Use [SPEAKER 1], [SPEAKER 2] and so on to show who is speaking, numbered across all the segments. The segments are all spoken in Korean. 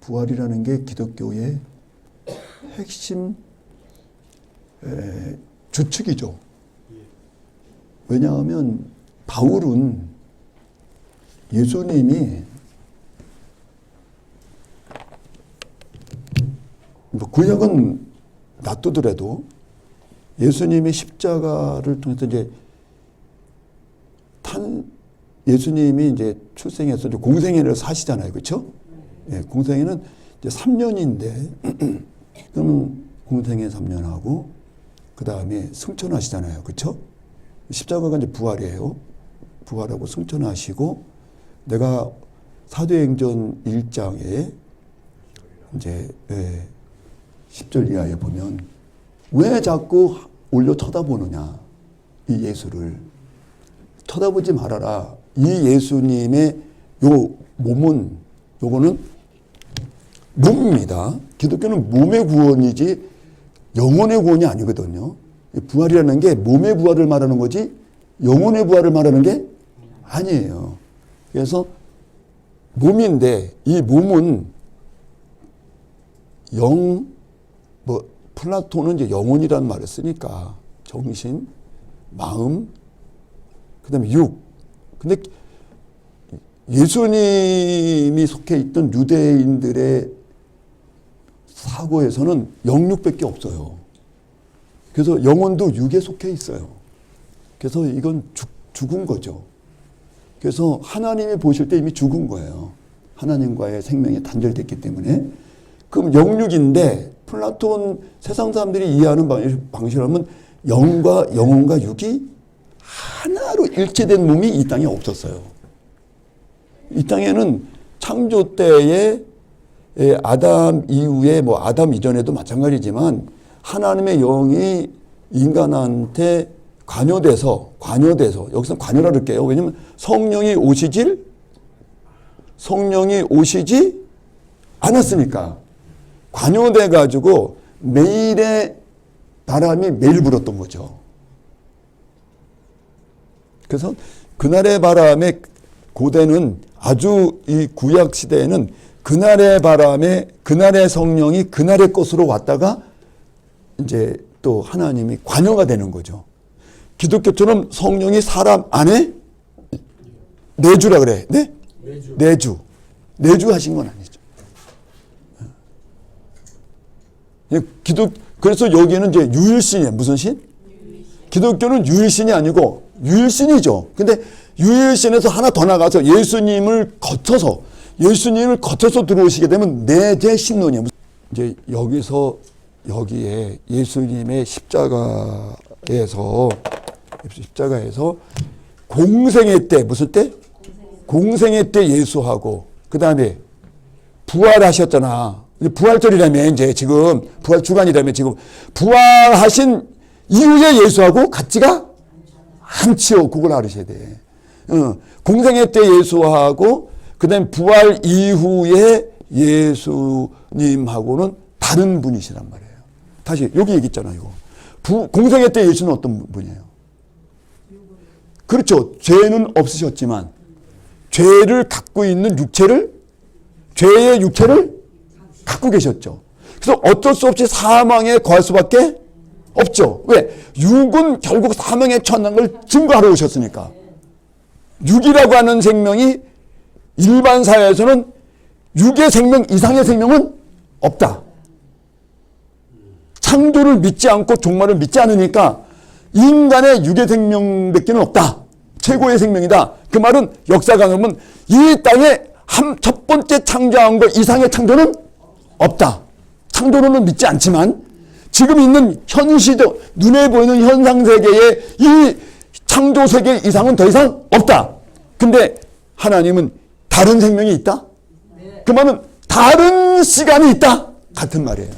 [SPEAKER 1] 부활이라는 게 기독교의 핵심 주축이죠. 왜냐하면 바울은 예수님이 구약은 놔두더라도 예수님의 십자가를 통해서 이제 예수님이 이제 출생해서 이제 공생애를 사시잖아요. 그렇죠? 예, 공생애는 이제 3년인데 그러면 공생애 3년 하고 그 다음에 승천하시잖아요. 그렇죠? 십자가가 이제 부활이에요. 부활하고 승천하시고 내가 사도행전 1장에 이제 10절 이하에 보면 왜 자꾸 올려 쳐다보느냐 이 예수를 쳐다보지 말아라. 이 예수님의 요 몸은 요거는 몸입니다. 기독교는 몸의 구원이지 영혼의 구원이 아니거든요. 부활이라는 게 몸의 부활을 말하는 거지 영혼의 부활을 말하는 게 아니에요. 그래서 몸인데 이 몸은 플라톤은 이제 영혼이라는 말을 쓰니까 정신, 마음, 그 다음에 육. 근데 예수님이 속해 있던 유대인들의 사고에서는 영육밖에 없어요. 그래서 영혼도 육에 속해 있어요. 그래서 이건 죽은 거죠. 그래서 하나님이 보실 때 이미 죽은 거예요. 하나님과의 생명이 단절됐기 때문에. 그럼 영육인데 플라톤 세상 사람들이 이해하는 방식으로 영과 영혼과 육이 하나로 일체된 몸이 이 땅에 없었어요. 이 땅에는 창조 때에 아담 이후에 아담 이전에도 마찬가지지만 하나님의 영이 인간한테 관여돼서 여기서 관여라 그럴게요. 왜냐면 성령이 오시지 않았으니까 관여돼 가지고 매일의 바람이 매일 불었던 거죠. 그래서 그날의 바람에 고대는 아주 이 구약 시대에는 그날의 바람에 그날의 성령이 그날의 것으로 왔다가 이제 또 하나님이 관여가 되는 거죠. 기독교처럼 성령이 사람 안에 내주라 그래. 네? 내주 하신 건 아니죠. 그래서 여기는 이제 유일신이에요. 무슨 신? 기독교는 유일신이 아니고 유일신이죠. 근데 유일신에서 하나 더 나가서 예수님을 거쳐서 들어오시게 되면 내재 신론이에요. 이제 여기에 예수님의 십자가에서 공생애 때 무슨 때? 공생애 때 예수하고 그 다음에 부활하셨잖아. 부활절이라며 이제 지금 부활 주간이라며 지금 부활하신 이후에 예수하고 같지가 않지요. 그걸 알으셔야 돼. 공생애 때 예수하고 그 다음에 부활 이후에 예수님하고는 다른 분이시란 말이에요. 다시 여기 얘기 있잖아요. 이거. 공생애 때 예수는 어떤 분이에요? 그렇죠. 죄는 없으셨지만 죄를 갖고 있는 죄의 육체를 갖고 계셨죠. 그래서 어쩔 수 없이 사망에 거할 수밖에 없죠. 왜? 육은 결국 사망에 처한 걸 증거하러 오셨으니까. 육이라고 하는 생명이 일반 사회에서는 육의 생명 이상의 생명은 없다. 창조를 믿지 않고 종말을 믿지 않으니까 인간의 육의 생명밖에 없다. 최고의 생명이다. 그 말은 역사가 보면 이 땅에 첫 번째 창조한 것 이상의 창조는 없다. 창조론은 믿지 않지만 지금 있는 현시적 눈에 보이는 현상세계의 이 창조세계 이상은 더 이상 없다. 근데 하나님은 다른 생명이 있다? 그 말은 다른 시간이 있다? 같은 말이에요.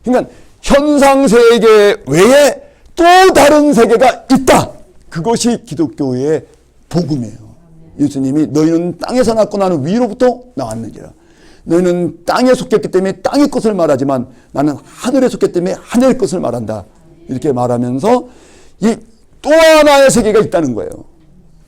[SPEAKER 1] 그러니까 현상세계 외에 또 다른 세계가 있다. 그것이 기독교의 복음이에요. 예수님이 너희는 땅에서 났고 나는 위로부터 나왔느니라. 너희는 땅에 속했기 때문에 땅의 것을 말하지만 나는 하늘에 속했기 때문에 하늘의 것을 말한다. 이렇게 말하면서 이 또 하나의 세계가 있다는 거예요.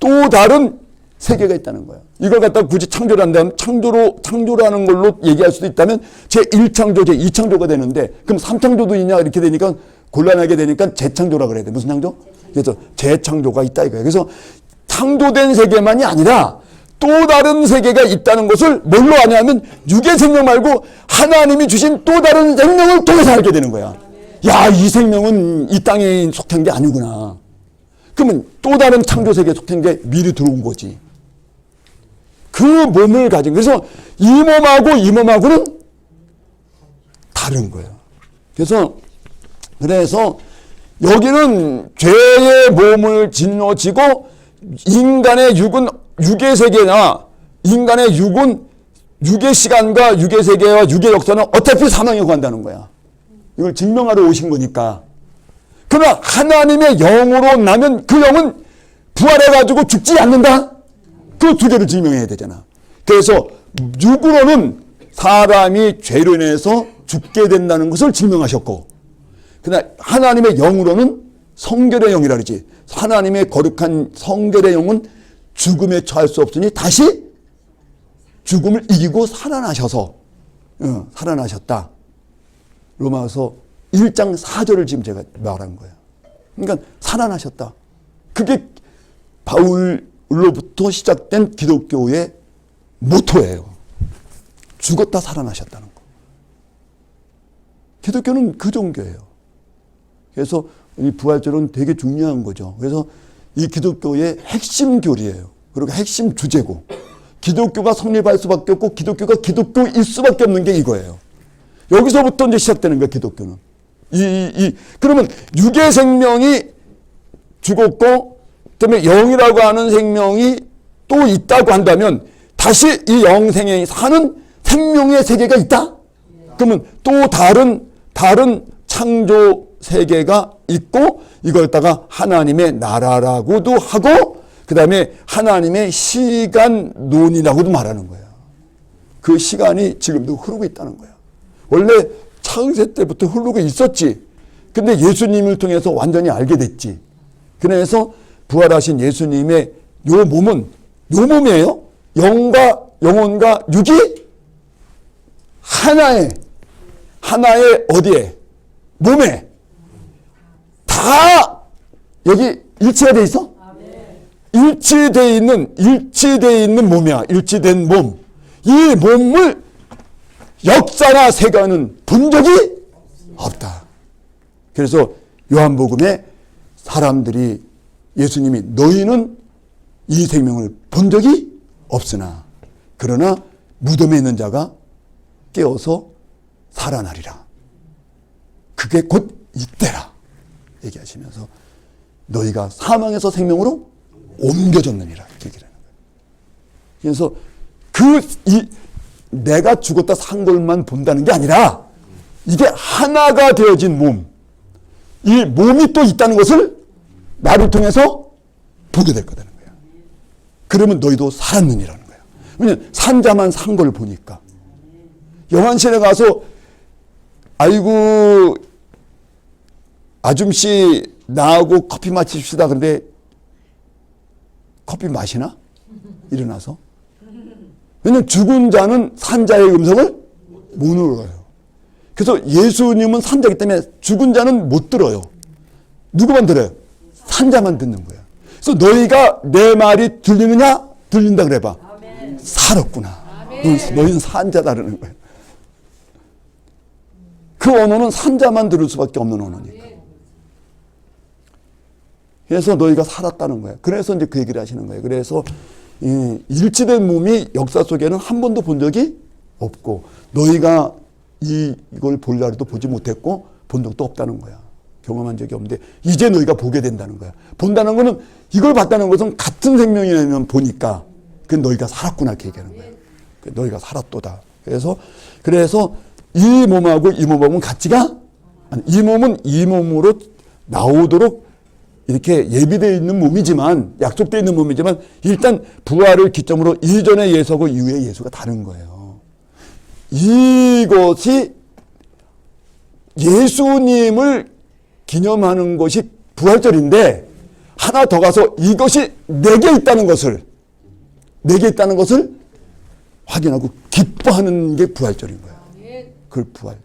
[SPEAKER 1] 또 다른 세계가 있다는 거예요. 이걸 갖다가 굳이 창조를 한다면 창조라는 걸로 얘기할 수도 있다면 제1창조, 제2창조가 되는데 그럼 3창조도 있냐 이렇게 되니까 곤란하게 되니까 재창조라 그래야 돼. 무슨 창조? 그래서 재창조가 있다 이거예요. 그래서 창조된 세계만이 아니라 또 다른 세계가 있다는 것을 뭘로 아냐면 육의 생명 말고 하나님이 주신 또 다른 생명을 통해서 알게 되는 거야. 야, 이 생명은 이 땅에 속한 게 아니구나. 그러면 또 다른 창조 세계에 속한 게 미리 들어온 거지. 그 몸을 가진, 그래서 이 몸하고 이 몸하고는 다른 거예요. 그래서 여기는 죄의 몸을 짊어지고 인간의 육은 육의 세계나 인간의 육은 육의 시간과 육의 세계와 육의 역사는 어차피 사망에 간다는 거야. 이걸 증명하러 오신 거니까. 그러나 하나님의 영으로 나면 그 영은 부활해가지고 죽지 않는다? 그 두 개를 증명해야 되잖아. 그래서 육으로는 사람이 죄로 인해서 죽게 된다는 것을 증명하셨고, 그러나 하나님의 영으로는 성결의 영이라 그러지. 하나님의 거룩한 성결의 영은 죽음에 처할 수 없으니 다시 죽음을 이기고 살아나셔서 살아나셨다. 로마서 1장 4절을 지금 제가 말한 거예요. 그러니까 살아나셨다. 그게 바울로부터 시작된 기독교의 모토예요. 죽었다 살아나셨다는 거. 기독교는 그 종교예요. 그래서 이 부활절은 되게 중요한 거죠. 그래서 이 기독교의 핵심 교리예요. 그리고 핵심 주제고, 기독교가 성립할 수밖에 없고 기독교가 기독교일 수밖에 없는 게 이거예요. 여기서부터 이제 시작되는 거예요, 기독교는. 그러면 육의 생명이 죽었고, 그다음에 영이라고 하는 생명이 또 있다고 한다면 다시 이 영생에 사는 생명의 세계가 있다? 그러면 또 다른 창조 세계가 있고, 이걸 갖다가 하나님의 나라라고도 하고, 그 다음에 하나님의 시간론이라고도 말하는 거예요. 그 시간이 지금도 흐르고 있다는 거예요. 원래 창세 때부터 흐르고 있었지. 근데 예수님을 통해서 완전히 알게 됐지. 그래서 부활하신 예수님의 요 몸이에요. 영과 영혼과 육이 하나의 어디에? 몸에 다 여기 일치가 돼 있어? 일치되어 있는 몸이야. 일치된 몸. 이 몸을 역사나 세간은 본 적이 없다. 그래서 요한복음에 사람들이 예수님이 너희는 이 생명을 본 적이 없으나 그러나 무덤에 있는 자가 깨어서 살아나리라. 그게 곧 이때라. 얘기하시면서 너희가 사망에서 생명으로 옮겨졌느니라. 얘기를 하는 거예요. 그래서 내가 죽었다 산 걸만 본다는 게 아니라 이게 하나가 되어진 몸, 이 몸이 또 있다는 것을 나를 통해서 보게 될 거라는 거야. 그러면 너희도 살았느니라는 거야. 왜냐면 산 자만 산 걸 보니까. 영안실에 가서 아이고 아줌씨 나하고 커피 마십시다. 그런데 커피 마시나? 일어나서. 왜냐면 죽은 자는 산 자의 음성을 못 들어요. 그래서 예수님은 산 자이기 때문에 죽은 자는 못 들어요. 누구만 들어요? 산 자만 듣는 거예요. 그래서 너희가 내 말이 들리느냐? 들린다 그래봐. 아멘. 살았구나. 너희는 산 자다라는 거예요. 그 언어는 산 자만 들을 수밖에 없는 언어니까. 그래서 너희가 살았다는 거예요. 그래서 이제 그 얘기를 하시는 거예요. 그래서 일치된 몸이 역사 속에는 한 번도 본 적이 없고 너희가 이걸 보려 해도 보지 못했고 본 적도 없다는 거야. 경험한 적이 없는데 이제 너희가 보게 된다는 거야. 본다는 거는 이걸 봤다는 것은 같은 생명이라면 보니까 그 너희가 살았구나 이렇게 얘기하는 거야. 너희가 살았도다. 그래서 이 몸하고 이 몸하고는 같지가 아니, 이 몸은 이 몸으로 나오도록 이렇게 예비되어 있는 몸이지만 약속되어 있는 몸이지만 일단 부활을 기점으로 이전의 예수하고 이후의 예수가 다른 거예요. 이것이 예수님을 기념하는 것이 부활절인데 하나 더 가서 이것이 내게 있다는 것을 내게 있다는 것을 확인하고 기뻐하는 게 부활절인 거야. 그걸 부활.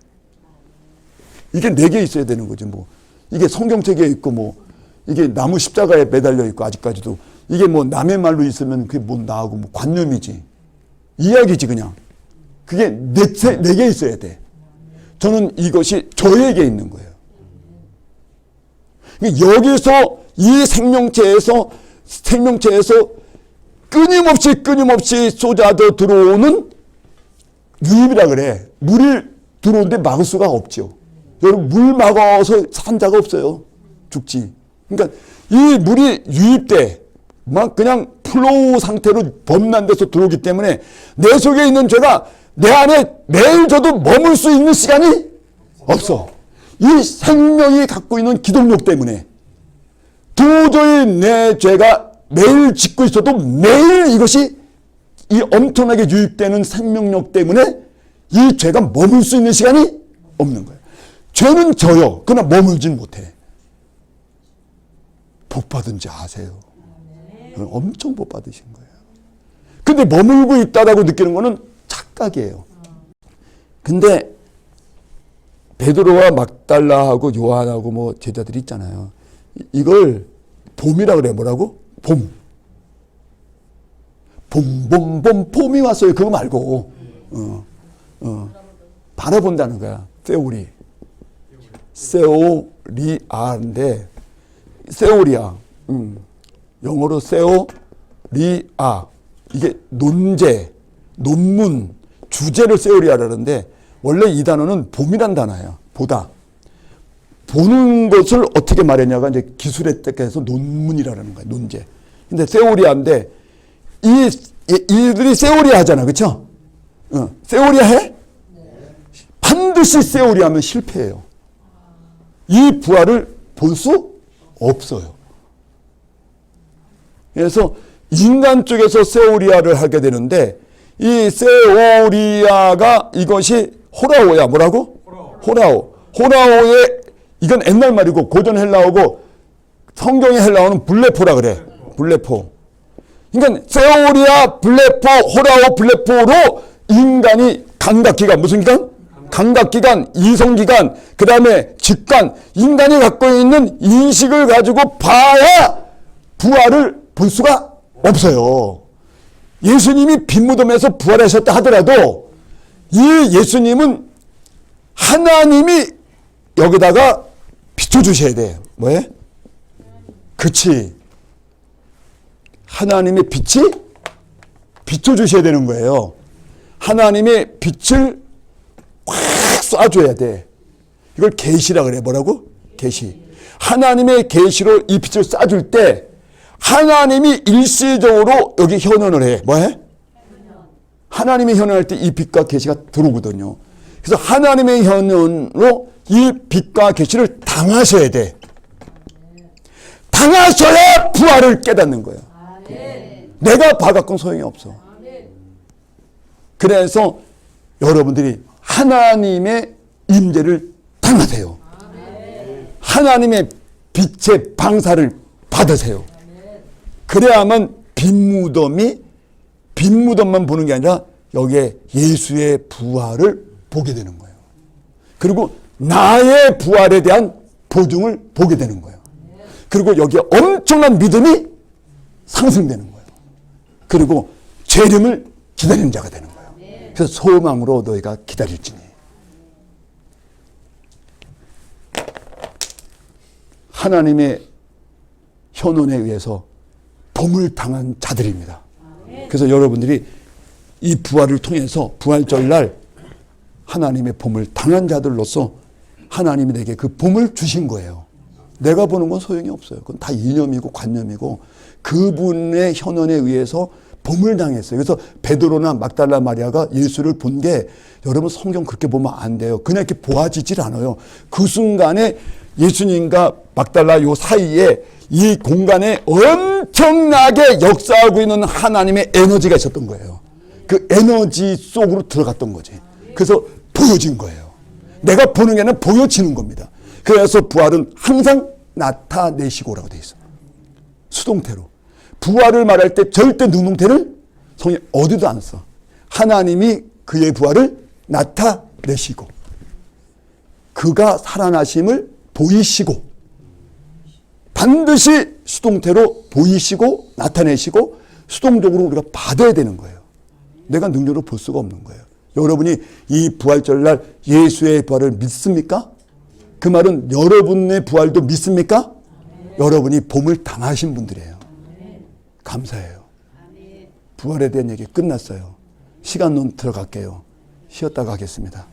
[SPEAKER 1] 이게 내게 있어야 되는 거지. 뭐 이게 성경책에 있고 뭐 이게 나무 십자가에 매달려 있고 아직까지도 이게 뭐 남의 말로 있으면 그게 뭐 나하고 뭐 관념이지. 이야기지 그냥. 그게 내게 있어야 돼. 저는 이것이 저에게 있는 거예요. 여기서 이 생명체에서 끊임없이 쏟아져 들어오는 유입이라 그래. 물이 들어오는데 막을 수가 없죠. 여러분 물 막아서 산 자가 없어요. 죽지. 그러니까 이 물이 유입돼 막 그냥 플로우 상태로 범람 돼서 들어오기 때문에 내 속에 있는 죄가 내 안에 매일 저도 머물 수 있는 시간이 없어. 이 생명이 갖고 있는 기동력 때문에 도저히 내 죄가 매일 짓고 있어도 매일 이것이 이 엄청나게 유입되는 생명력 때문에 이 죄가 머물 수 있는 시간이 없는 거예요. 죄는 져요. 그러나 머물진 못해. 복 받은 지 아세요? 엄청 복 받으신 거예요. 근데 머물고 있다라고 느끼는 거는 착각이에요. 근데 베드로와 막달라하고 요한하고 뭐 제자들이 있잖아요. 이걸 봄이라 그래. 뭐라고? 봄. 봄이 왔어요. 그거 말고. 바라본다는 거야. 세오리아인데 세오리아. 영어로 세오리아. 이게 논문, 주제를 세오리아라는데 원래 이 단어는 봄이란 단어예요. 보다. 보는 것을 어떻게 말했냐가 이제 기술의 뜻에서 논문이라는 거예요. 논제. 근데 세오리아인데 이들이 세오리아 하잖아. 그쵸? 세오리아 해? 반드시 세오리아 하면 실패해요. 이 부활을 볼 수 없어요. 그래서 인간 쪽에서 세오리아를 하게 되는데 이 세오리아가 이것이 호라오야. 뭐라고? 호라오의 이건 옛날 말이고 고전 헬라어고 성경의 헬라어는 블레포라 그래. 블레포. 그러니까 세오리아, 블레포, 호라오, 블레포로 인간이 감각기관 무슨 기관? 감각기관, 이성기관, 그 다음에 직관, 인간이 갖고 있는 인식을 가지고 봐야 부활을 볼 수가 없어요. 예수님이 빈무덤에서 부활하셨다 하더라도 이 예수님은 하나님이 여기다가 비춰주셔야 돼요. 뭐해? 그치. 하나님의 빛이 비춰주셔야 되는 거예요. 하나님의 빛을 확 쏴줘야 돼. 이걸 계시라 그래. 뭐라고? 계시. 하나님의 계시로 이 빛을 쏴줄 때 하나님이 일시적으로 여기 현현을 해. 뭐해? 하나님이 현현할 때 이 빛과 계시가 들어오거든요. 그래서 하나님의 현현으로 이 빛과 계시를 당하셔야 돼. 당하셔야 부활을 깨닫는 거예요. 내가 봐갖고는 소용이 없어. 그래서 여러분들이 하나님의 임재를 당하세요. 하나님의 빛의 방사를 받으세요. 그래야만 빈무덤만 보는 게 아니라 여기에 예수의 부활을 보게 되는 거예요. 그리고 나의 부활에 대한 보증을 보게 되는 거예요. 그리고 여기에 엄청난 믿음이 상승되는 거예요. 그리고 재림을 기다리는 자가 되는 거예요. 그래서 소망으로 너희가 기다릴지니. 하나님의 현원에 의해서 범을 당한 자들입니다. 그래서 여러분들이 이 부활을 통해서 부활절날 하나님의 범을 당한 자들로서 하나님이 내게 그 범을 주신 거예요. 내가 보는 건 소용이 없어요. 그건 다 이념이고 관념이고 그분의 현원에 의해서 범을 당했어요. 그래서 베드로나 막달라 마리아가 예수를 본 게 여러분 성경 그렇게 보면 안 돼요. 그냥 이렇게 보아지질 않아요. 그 순간에 예수님과 막달라 요 사이에 이 공간에 엄청나게 역사하고 있는 하나님의 에너지가 있었던 거예요. 그 에너지 속으로 들어갔던 거지. 그래서 보여진 거예요. 내가 보는 게 아니라 보여지는 겁니다. 그래서 부활은 항상 나타내시고라고 돼 있어요. 수동태로. 부활을 말할 때 절대 능동태를 성령 어디도 안 써. 하나님이 그의 부활을 나타내시고 그가 살아나심을 보이시고 반드시 수동태로 보이시고 나타내시고 수동적으로 우리가 받아야 되는 거예요. 내가 능력으로 볼 수가 없는 거예요. 여러분이 이 부활절날 예수의 부활을 믿습니까? 그 말은 여러분의 부활도 믿습니까? 여러분이 봄을 당하신 분들이에요. 감사해요. 부활에 대한 얘기 끝났어요. 시간론 들어갈게요. 쉬었다가 하겠습니다.